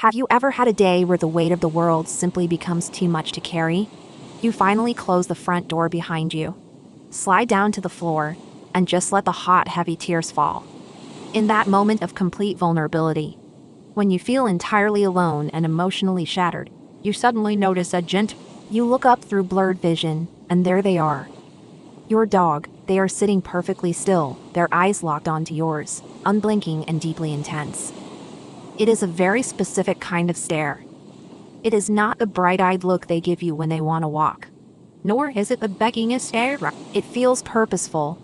Have you ever had a day where the weight of the world simply becomes too much to carry? You finally close the front door behind you, slide down to the floor, and just let the hot, heavy tears fall. In that moment of complete vulnerability, when you feel entirely alone and emotionally shattered, you suddenly notice a gent. You look up through blurred vision, and there they are. Your dog. They are sitting perfectly still, their eyes locked onto yours, unblinking and deeply intense. It is a very specific kind of stare. It is not the bright-eyed look they give you when they want to walk. Nor is it the begging stare. It feels purposeful,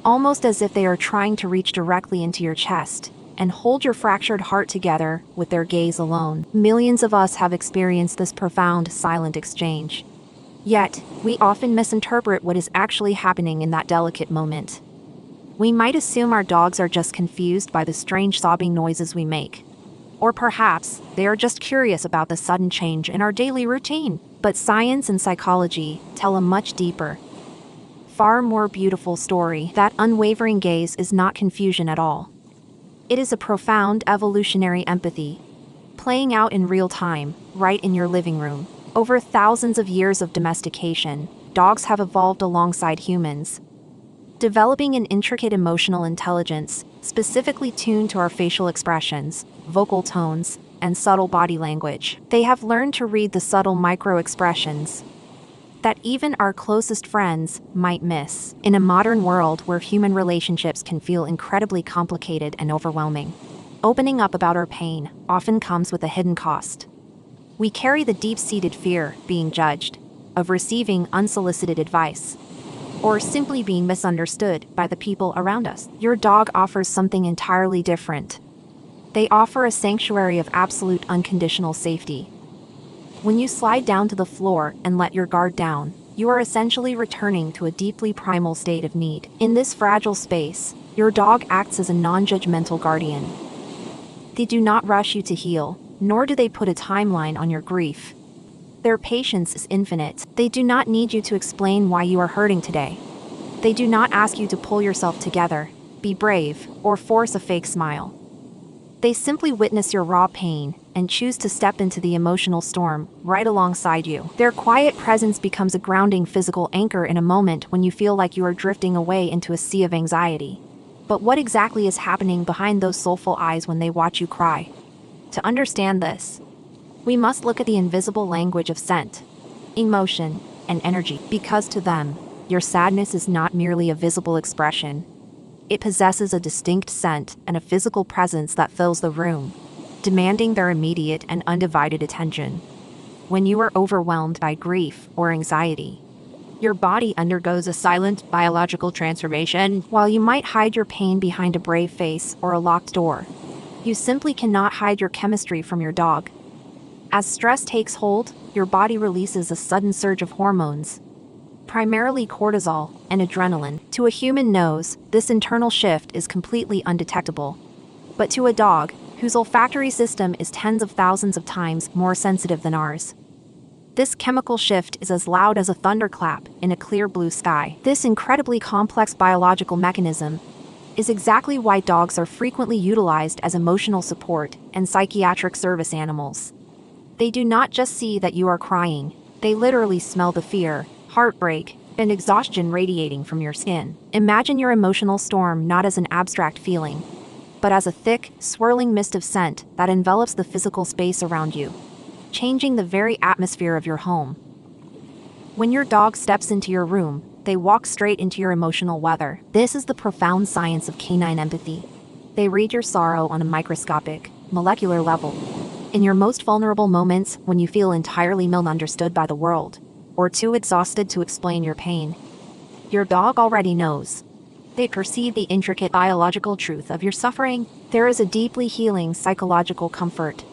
almost as if they are trying to reach directly into your chest and hold your fractured heart together with their gaze alone. Millions of us have experienced this profound, silent exchange. Yet, we often misinterpret what is actually happening in that delicate moment. We might assume our dogs are just confused by the strange sobbing noises we make. Or perhaps, they are just curious about the sudden change in our daily routine. But science and psychology tell a much deeper, far more beautiful story. That unwavering gaze is not confusion at all. It is a profound evolutionary empathy, playing out in real time, right in your living room. Over thousands of years of domestication, dogs have evolved alongside humans, developing an intricate emotional intelligence specifically tuned to our facial expressions, vocal tones, and subtle body language. They have learned to read the subtle micro-expressions that even our closest friends might miss. In a modern world where human relationships can feel incredibly complicated and overwhelming, opening up about our pain often comes with a hidden cost. We carry the deep-seated fear being judged, of receiving unsolicited advice, or simply being misunderstood by the people around us. Your dog offers something entirely different. They offer a sanctuary of absolute unconditional safety. When you slide down to the floor and let your guard down, you are essentially returning to a deeply primal state of need. In this fragile space, your dog acts as a non-judgmental guardian. They do not rush you to heal, nor do they put a timeline on your grief. Their patience is infinite. They do not need you to explain why you are hurting today. They do not ask you to pull yourself together, be brave, or force a fake smile. They simply witness your raw pain and choose to step into the emotional storm right alongside you. Their quiet presence becomes a grounding physical anchor in a moment when you feel like you are drifting away into a sea of anxiety. But what exactly is happening behind those soulful eyes when they watch you cry? To understand this, we must look at the invisible language of scent, emotion, and energy. Because to them, your sadness is not merely a visible expression. It possesses a distinct scent and a physical presence that fills the room, demanding their immediate and undivided attention. When you are overwhelmed by grief or anxiety, your body undergoes a silent biological transformation. While you might hide your pain behind a brave face or a locked door, you simply cannot hide your chemistry from your dog. As stress takes hold, your body releases a sudden surge of hormones, primarily cortisol and adrenaline. To a human nose, this internal shift is completely undetectable. But to a dog, whose olfactory system is tens of thousands of times more sensitive than ours, this chemical shift is as loud as a thunderclap in a clear blue sky. This incredibly complex biological mechanism is exactly why dogs are frequently utilized as emotional support and psychiatric service animals. They do not just see that you are crying, they literally smell the fear, heartbreak, and exhaustion radiating from your skin. Imagine your emotional storm not as an abstract feeling, but as a thick, swirling mist of scent that envelops the physical space around you, changing the very atmosphere of your home. When your dog steps into your room, they walk straight into your emotional weather. This is the profound science of canine empathy. They read your sorrow on a microscopic, molecular level. In your most vulnerable moments, when you feel entirely misunderstood by the world, or too exhausted to explain your pain, your dog already knows. They perceive the intricate biological truth of your suffering. There is a deeply healing psychological comfort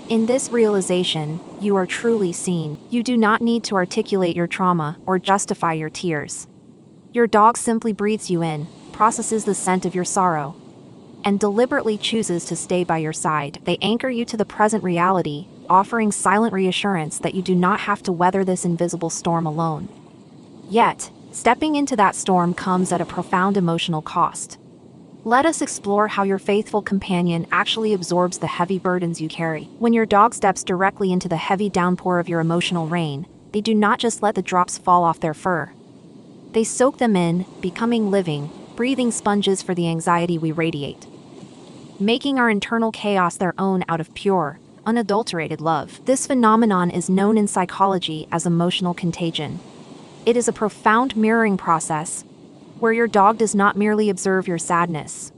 in this realization. You are truly seen. You do not need to articulate your trauma or justify your tears. Your dog simply breathes you in, processes the scent of your sorrow, and deliberately chooses to stay by your side. They anchor you to the present reality, offering silent reassurance that you do not have to weather this invisible storm alone. Yet, stepping into that storm comes at a profound emotional cost. Let us explore how your faithful companion actually absorbs the heavy burdens you carry. When your dog steps directly into the heavy downpour of your emotional rain, they do not just let the drops fall off their fur. They soak them in, becoming living, breathing sponges for the anxiety we radiate, making our internal chaos their own out of pure, unadulterated love. This phenomenon is known in psychology as emotional contagion. It is a profound mirroring process, where your dog does not merely observe your sadness.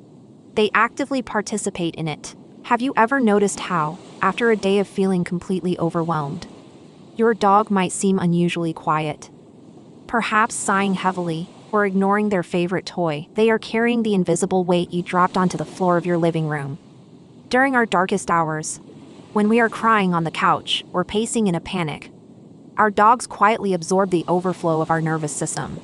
They actively participate in it. Have you ever noticed how, after a day of feeling completely overwhelmed, your dog might seem unusually quiet? Perhaps sighing heavily, or ignoring their favorite toy. They are carrying the invisible weight you dropped onto the floor of your living room. During our darkest hours, when we are crying on the couch or pacing in a panic, our dogs quietly absorb the overflow of our nervous system.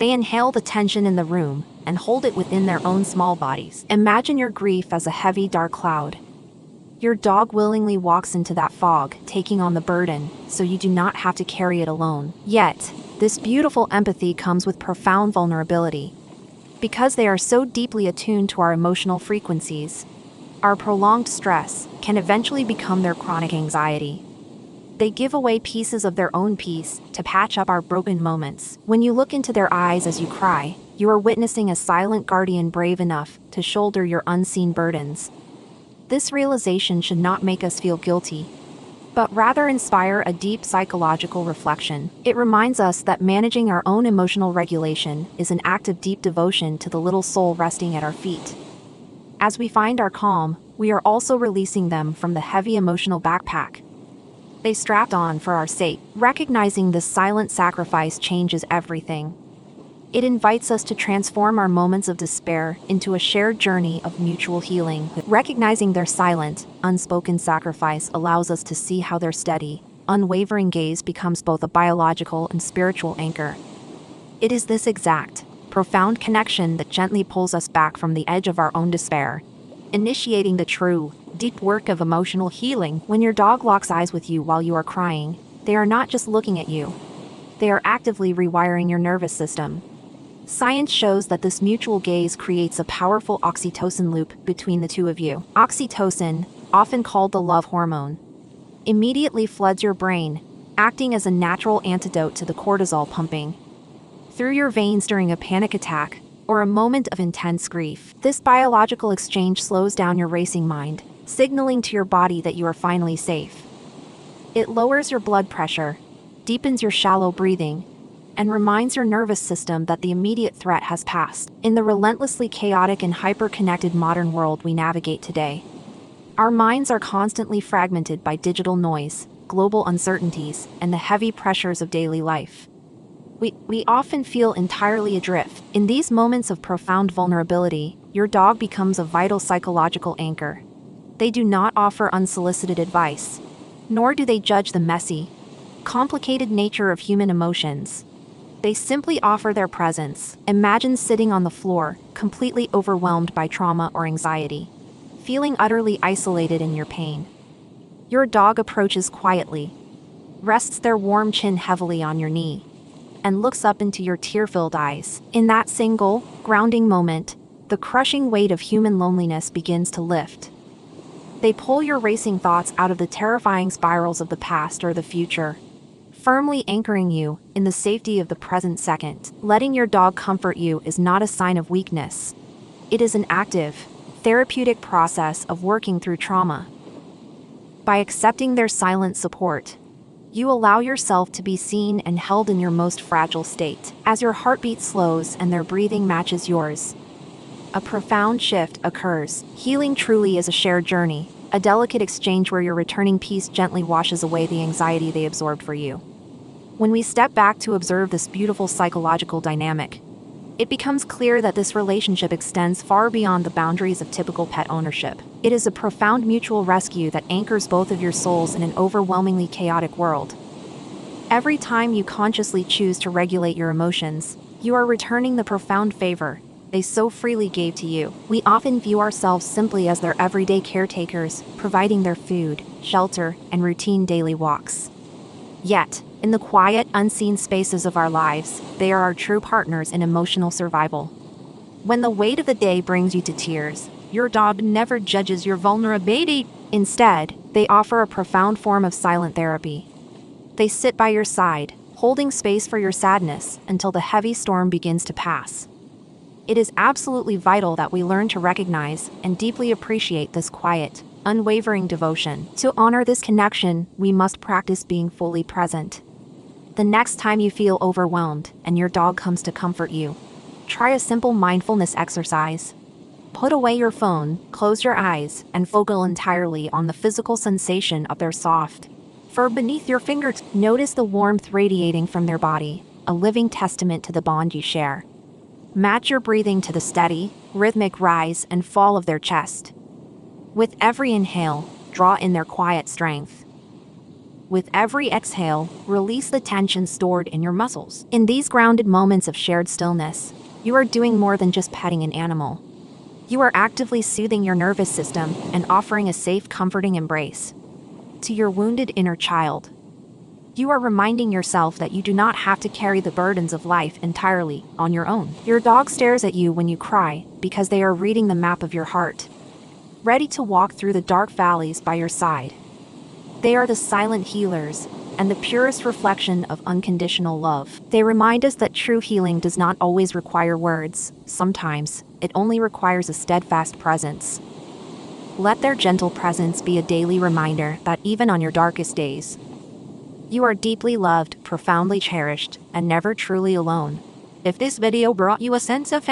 They inhale the tension in the room and hold it within their own small bodies. Imagine your grief as a heavy, dark cloud. Your dog willingly walks into that fog, taking on the burden, so you do not have to carry it alone. Yet, this beautiful empathy comes with profound vulnerability. Because they are so deeply attuned to our emotional frequencies, our prolonged stress can eventually become their chronic anxiety. They give away pieces of their own peace to patch up our broken moments. When you look into their eyes as you cry, you are witnessing a silent guardian brave enough to shoulder your unseen burdens. This realization should not make us feel guilty, but rather inspire a deep psychological reflection. It reminds us that managing our own emotional regulation is an act of deep devotion to the little soul resting at our feet. As we find our calm, we are also releasing them from the heavy emotional backpack they strapped on for our sake. Recognizing this silent sacrifice changes everything. It invites us to transform our moments of despair into a shared journey of mutual healing. Recognizing their silent, unspoken sacrifice allows us to see how their steady, unwavering gaze becomes both a biological and spiritual anchor. It is this exact, profound connection that gently pulls us back from the edge of our own despair, initiating the true, deep work of emotional healing. When your dog locks eyes with you while you are crying, they are not just looking at you. They are actively rewiring your nervous system. Science shows that this mutual gaze creates a powerful oxytocin loop between the two of you. Oxytocin, often called the love hormone, immediately floods your brain, acting as a natural antidote to the cortisol pumping through your veins during a panic attack or a moment of intense grief. This biological exchange slows down your racing mind, signaling to your body that you are finally safe. It lowers your blood pressure, deepens your shallow breathing, and reminds your nervous system that the immediate threat has passed. In the relentlessly chaotic and hyper-connected modern world we navigate today, our minds are constantly fragmented by digital noise, global uncertainties, and the heavy pressures of daily life. We often feel entirely adrift. In these moments of profound vulnerability, your dog becomes a vital psychological anchor. They do not offer unsolicited advice, nor do they judge the messy, complicated nature of human emotions. They simply offer their presence. Imagine sitting on the floor, completely overwhelmed by trauma or anxiety, feeling utterly isolated in your pain. Your dog approaches quietly, rests their warm chin heavily on your knee, and looks up into your tear-filled eyes. In that single, grounding moment, the crushing weight of human loneliness begins to lift. They pull your racing thoughts out of the terrifying spirals of the past or the future, firmly anchoring you in the safety of the present second. Letting your dog comfort you is not a sign of weakness. It is an active, therapeutic process of working through trauma. By accepting their silent support, you allow yourself to be seen and held in your most fragile state. As your heartbeat slows and their breathing matches yours, a profound shift occurs. Healing truly is a shared journey, a delicate exchange where your returning peace gently washes away the anxiety they absorbed for you. When we step back to observe this beautiful psychological dynamic, it becomes clear that this relationship extends far beyond the boundaries of typical pet ownership. It is a profound mutual rescue that anchors both of your souls in an overwhelmingly chaotic world. Every time you consciously choose to regulate your emotions, you are returning the profound favor they so freely gave to you. We often view ourselves simply as their everyday caretakers, providing their food, shelter, and routine daily walks. Yet, in the quiet, unseen spaces of our lives, they are our true partners in emotional survival. When the weight of the day brings you to tears, your dog never judges your vulnerability. Instead, they offer a profound form of silent therapy. They sit by your side, holding space for your sadness until the heavy storm begins to pass. It is absolutely vital that we learn to recognize and deeply appreciate this quiet, unwavering devotion. To honor this connection, we must practice being fully present. The next time you feel overwhelmed and your dog comes to comfort you, try a simple mindfulness exercise. Put away your phone, close your eyes, and focus entirely on the physical sensation of their soft fur beneath your fingers. Notice the warmth radiating from their body, a living testament to the bond you share. Match your breathing to the steady, rhythmic rise and fall of their chest. With every inhale, draw in their quiet strength. With every exhale, release the tension stored in your muscles. In these grounded moments of shared stillness, you are doing more than just petting an animal. You are actively soothing your nervous system and offering a safe, comforting embrace to your wounded inner child. You are reminding yourself that you do not have to carry the burdens of life entirely on your own. Your dog stares at you when you cry because they are reading the map of your heart, ready to walk through the dark valleys by your side. They are the silent healers and the purest reflection of unconditional love. They remind us that true healing does not always require words. Sometimes, it only requires a steadfast presence. Let their gentle presence be a daily reminder that even on your darkest days, you are deeply loved, profoundly cherished, and never truly alone. If this video brought you a sense of